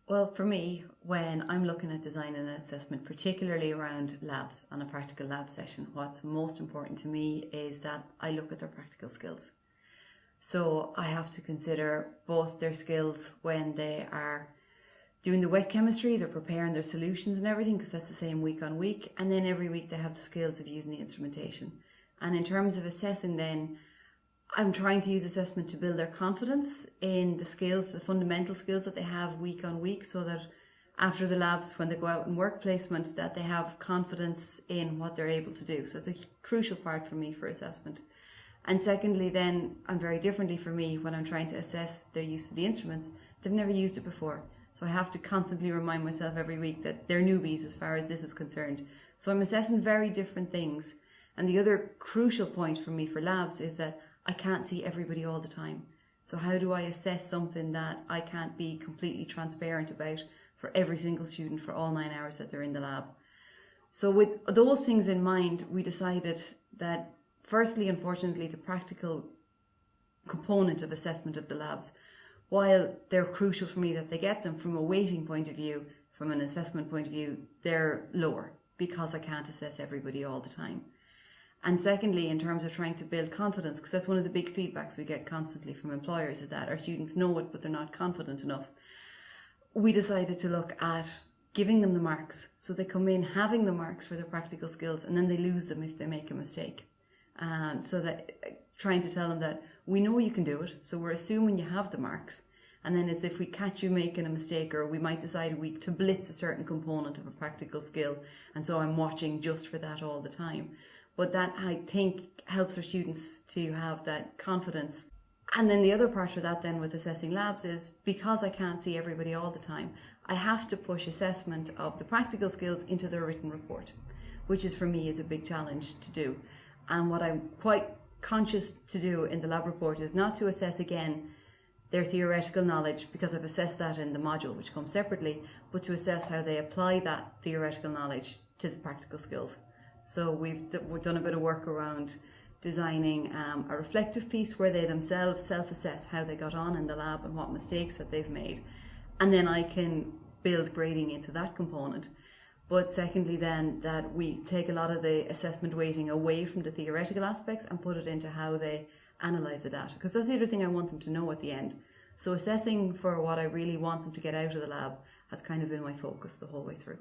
Well, for me, when I'm looking at designing an assessment, particularly around labs on a practical lab session, what's most important to me is that I look at their practical skills. So I have to consider both their skills when they are doing the wet chemistry, they're preparing their solutions and everything, because that's the same week on week, and then every week they have the skills of using the instrumentation. And in terms of assessing then, I'm trying to use assessment to build their confidence in the skills, the fundamental skills that they have week on week, so that after the labs, when they go out in work placement, that they have confidence in what they're able to do. So it's a crucial part for me for assessment. And secondly then, and very differently for me, when I'm trying to assess their use of the instruments, they've never used it before. So I have to constantly remind myself every week that they're newbies as far as this is concerned. So I'm assessing very different things. And the other crucial point for me for labs is that I can't see everybody all the time. So how do I assess something that I can't be completely transparent about for every single student for all 9 hours that they're in the lab? So with those things in mind, we decided that firstly, unfortunately, the practical component of assessment of the labs, while they're crucial for me that they get them, from a weighting point of view, from an assessment point of view, they're lower because I can't assess everybody all the time. And secondly, in terms of trying to build confidence, because that's one of the big feedbacks we get constantly from employers, is that our students know it, but they're not confident enough. We decided to look at giving them the marks. So they come in having the marks for their practical skills, and then they lose them if they make a mistake. So that trying to tell them that we know you can do it, so we're assuming you have the marks. And then it's if we catch you making a mistake, or we might decide a week to blitz a certain component of a practical skill, and so I'm watching just for that all the time. But that, I think, helps our students to have that confidence. And then the other part of that then with assessing labs is, because I can't see everybody all the time, I have to push assessment of the practical skills into their written report, which is for me is a big challenge to do. And what I'm quite conscious to do in the lab report is not to assess again their theoretical knowledge, because I've assessed that in the module which comes separately, but to assess how they apply that theoretical knowledge to the practical skills. So we've done a bit of work around designing a reflective piece where they themselves self-assess how they got on in the lab and what mistakes that they've made. And then I can build grading into that component. But secondly then, that we take a lot of the assessment weighting away from the theoretical aspects and put it into how they analyse the data. Because that's the other thing I want them to know at the end. So assessing for what I really want them to get out of the lab has kind of been my focus the whole way through.